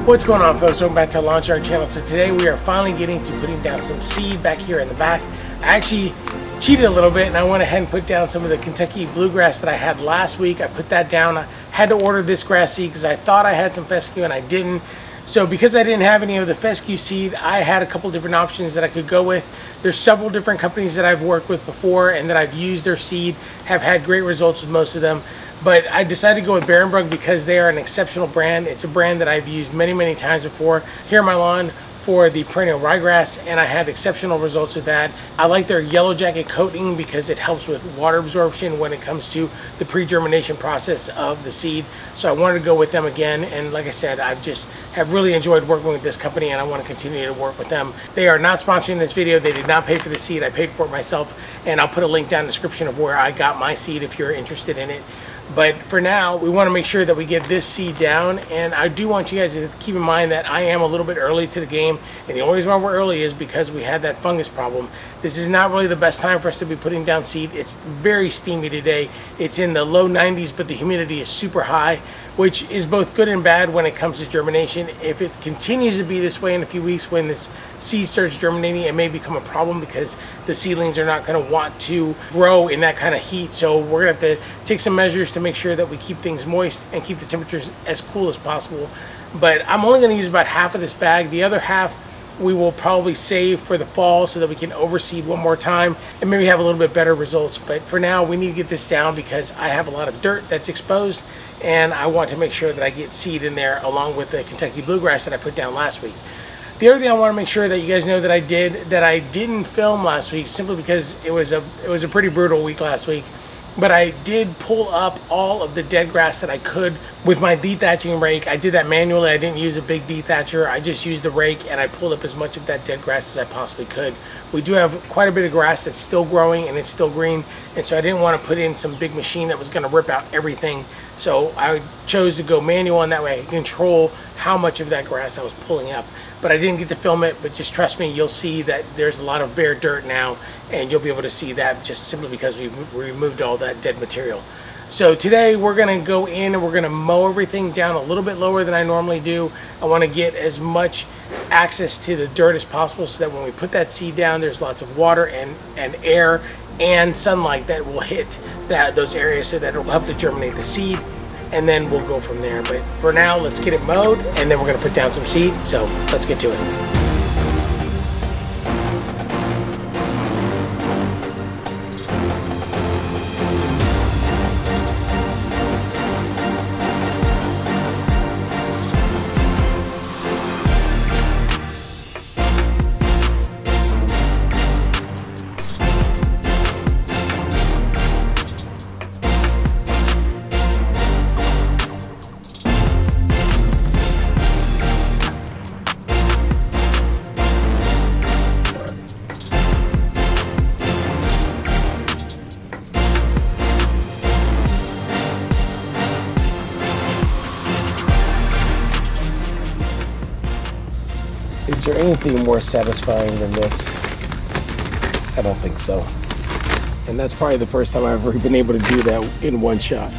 What's going on, folks? Welcome back to Lawn Shark Channel. So today we are finally getting to putting down some seed back here in the back. I actually cheated a little bit and I went ahead and put down some of the Kentucky bluegrass that I had last week. I put that down. I had to order this grass seed because I thought I had some fescue and I didn't. So because I didn't have any of the fescue seed, I had a couple different options that I could go with. There's several different companies that I've worked with before and that I've used their seed, have had great results with most of them. But I decided to go with Barenbrug because they are an exceptional brand. It's a brand that I've used many times before here on my lawn for the perennial ryegrass, and I had exceptional results with that. I like their yellow jacket coating because it helps with water absorption when it comes to the pre-germination process of the seed. So I wanted to go with them again, and like I said, I just have really enjoyed working with this company and I want to continue to work with them. They are not sponsoring this video. They did not pay for the seed. I paid for it myself, and I'll put a link down in the description of where I got my seed if you're interested in it. But for now, we want to make sure that we get this seed down, and I do want you guys to keep in mind that I am a little bit early to the game, and the only reason why we're early is because we had that fungus problem. This is not really the best time for us to be putting down seed. It's very steamy today. It's in the low 90s, but the humidity is super high, which is both good and bad when it comes to germination. If it continues to be this way in a few weeks, when this seed starts germinating, it may become a problem because the seedlings are not going to want to grow in that kind of heat. So we're going to have to take some measures to make sure that we keep things moist and keep the temperatures as cool as possible. But I'm only going to use about half of this bag. The other half we will probably save for the fall so that we can overseed one more time and maybe have a little bit better results. But for now, we need to get this down because I have a lot of dirt that's exposed, and I want to make sure that I get seed in there along with the Kentucky bluegrass that I put down last week. The other thing I want to make sure that you guys know that I didn't film last week simply because it was a pretty brutal week last week. But I did pull up all of the dead grass that I could with my dethatching rake. I did that manually. I didn't use a big dethatcher. I just used the rake and I pulled up as much of that dead grass as I possibly could. We do have quite a bit of grass that's still growing and it's still green, and so I didn't want to put in some big machine that was going to rip out everything. So I chose to go manual, and that way I could control how much of that grass I was pulling up. But I didn't get to film it, but just trust me, you'll see that there's a lot of bare dirt now, and you'll be able to see that just simply because we removed all that dead material. So today we're going to go in and we're going to mow everything down a little bit lower than I normally do. I want to get as much access to the dirt as possible so that when we put that seed down, there's lots of water and air and sunlight that will hit those areas so that it will help to germinate the seed, and then we'll go from there. But for now, let's get it mowed, and then we're going to put down some seed. So let's get to it. Is there anything more satisfying than this? I don't think so. And that's probably the first time I've ever been able to do that in one shot.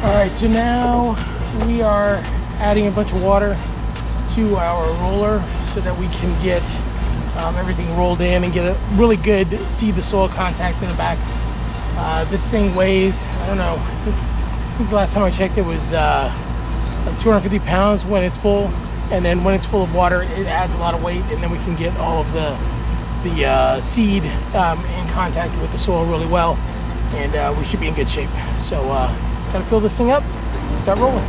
Alright, so now we are adding a bunch of water to our roller so that we can get everything rolled in and get a really good see the soil contact in the back. This thing weighs, I don't know, I think the last time I checked it was like 250 pounds when it's full, and then when it's full of water it adds a lot of weight, and then we can get all of the seed in contact with the soil really well, and we should be in good shape. So gotta fill this thing up, start rolling.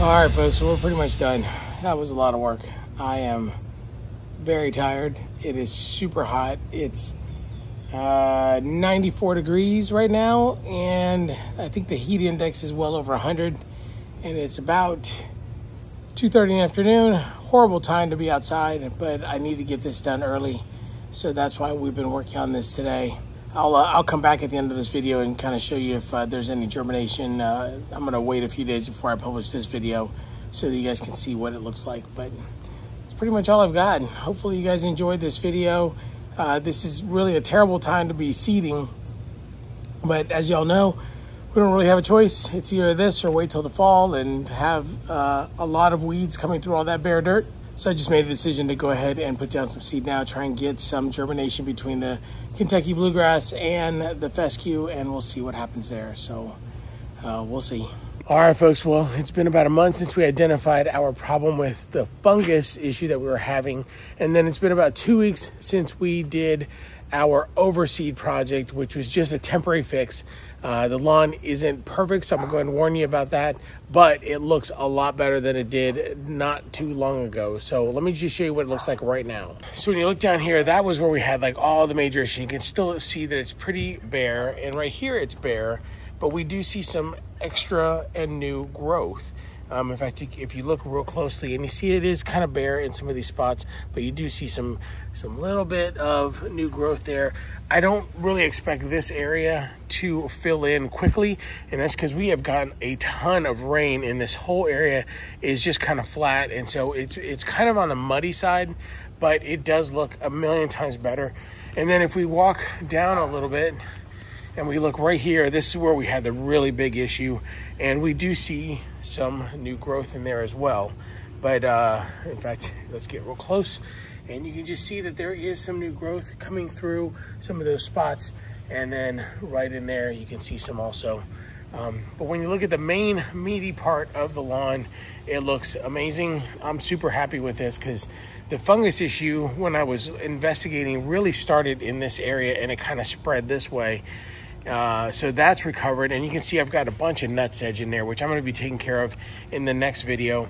All right, folks, so we're pretty much done. That was a lot of work. I am very tired. It is super hot. It's 94 degrees right now, and I think the heat index is well over 100, and it's about 2:30 in the afternoon. Horrible time to be outside, but I need to get this done early, so that's why we've been working on this today. I'll come back at the end of this video and kind of show you if there's any germination. I'm gonna wait a few days before I publish this video so that you guys can see what it looks like, but it's pretty much all I've got. Hopefully you guys enjoyed this video. This is really a terrible time to be seeding, but as y'all know, we don't really have a choice. It's either this or wait till the fall and have a lot of weeds coming through all that bare dirt. So I just made a decision to go ahead and put down some seed now, try and get some germination between the Kentucky bluegrass and the fescue, and we'll see what happens there. So we'll see. All right, folks, well, it's been about a month since we identified our problem with the fungus issue that we were having. And then it's been about 2 weeks since we did our overseed project, which was just a temporary fix. The lawn isn't perfect, so I'm gonna go ahead and warn you about that, but it looks a lot better than it did not too long ago. So let me just show you what it looks like right now. So when you look down here, that was where we had like all the major issues. You can still see that it's pretty bare, and right here it's bare, but we do see some extra and new growth. In fact, if you look real closely, and you see it is kind of bare in some of these spots, but you do see some little bit of new growth there. I don't really expect this area to fill in quickly, and that's because we have gotten a ton of rain, and this whole area is just kind of flat, and so it's kind of on the muddy side, but it does look a million times better. And then if we walk down a little bit and we look right here, this is where we had the really big issue, and we do see some new growth in there as well. But in fact, let's get real close, and you can just see that there is some new growth coming through some of those spots, and then right in there you can see some also. But when you look at the main meaty part of the lawn, it looks amazing. I'm super happy with this because the fungus issue, when I was investigating, really started in this area, and it kind of spread this way. So that's recovered, and you can see I've got a bunch of nutsedge in there, which I'm going to be taking care of in the next video.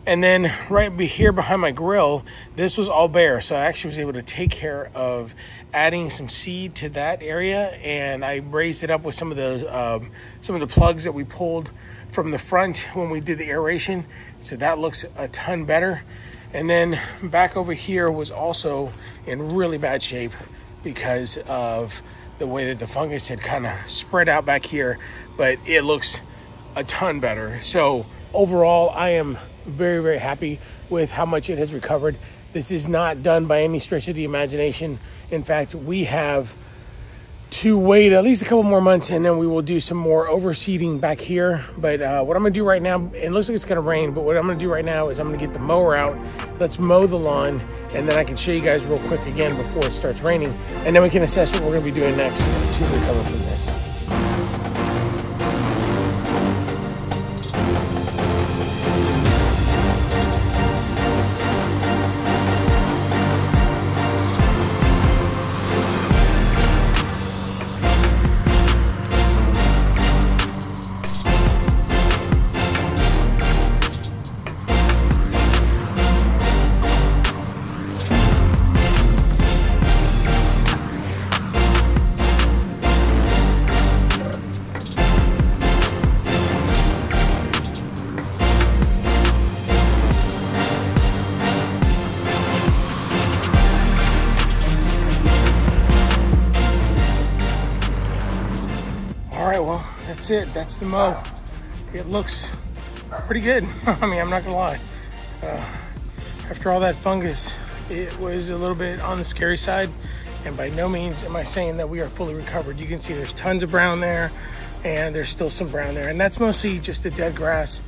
And then right here behind my grill, this was all bare, so I actually was able to take care of adding some seed to that area, and I raised it up with some of the plugs that we pulled from the front when we did the aeration, so that looks a ton better. And then back over here was also in really bad shape because of the way that the fungus had kind of spread out back here, but it looks a ton better. So overall, I am very, very happy with how much it has recovered. This is not done by any stretch of the imagination. In fact, we have to wait at least a couple more months, and then we will do some more overseeding back here. But what I'm gonna do right now, it looks like it's gonna rain, but what I'm gonna do right now is I'm gonna get the mower out. Let's mow the lawn, and then I can show you guys real quick again before it starts raining, and then we can assess what we're gonna be doing next to recover from this. All right, well, that's it. That's the mow. It looks pretty good. I mean, I'm not gonna lie. After all that fungus, it was a little bit on the scary side, and by no means am I saying that we are fully recovered. You can see there's tons of brown there, and there's still some brown there, and that's mostly just the dead grass.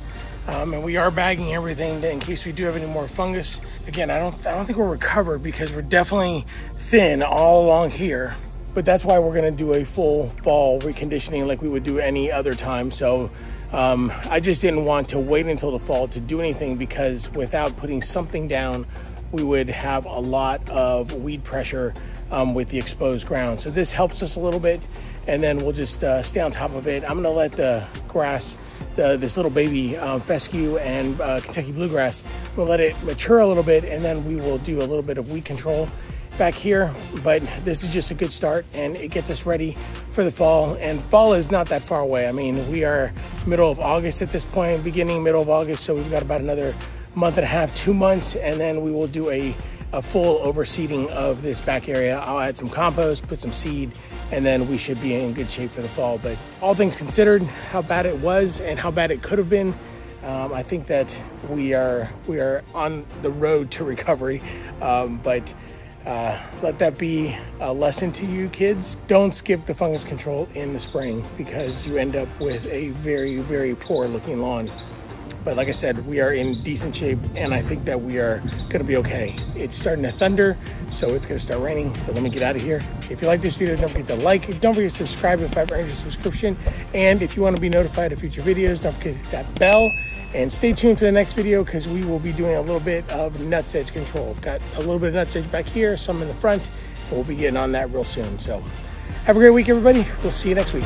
And we are bagging everything in case we do have any more fungus. Again, I don't think we're recovered because we're definitely thin all along here. But that's why we're gonna do a full fall reconditioning like we would do any other time. So I just didn't want to wait until the fall to do anything, because without putting something down, we would have a lot of weed pressure with the exposed ground. So this helps us a little bit, and then we'll just stay on top of it. I'm gonna let the grass, this little baby fescue and Kentucky bluegrass, we'll let it mature a little bit, and then we will do a little bit of weed control back here. But this is just a good start, and it gets us ready for the fall. And fall is not that far away. I mean, we are middle of August at this point, middle of August, so we've got about another month and a half, 2 months, and then we will do a full overseeding of this back area. I'll add some compost, put some seed, and then we should be in good shape for the fall. But all things considered, how bad it was and how bad it could have been, I think that we are on the road to recovery. But let that be a lesson to you kids. Don't skip the fungus control in the spring, because you end up with a very, very poor looking lawn. But like I said, we are in decent shape, and I think that we are gonna be okay. It's starting to thunder, so it's gonna start raining. So let me get out of here. If you like this video, don't forget to like. Don't forget to subscribe if I've earned your subscription. And if you wanna be notified of future videos, don't forget to hit that bell. And stay tuned for the next video, because we will be doing a little bit of nutsedge control. We've got a little bit of nutsedge back here, some in the front, and we'll be getting on that real soon. So have a great week, everybody. We'll see you next week.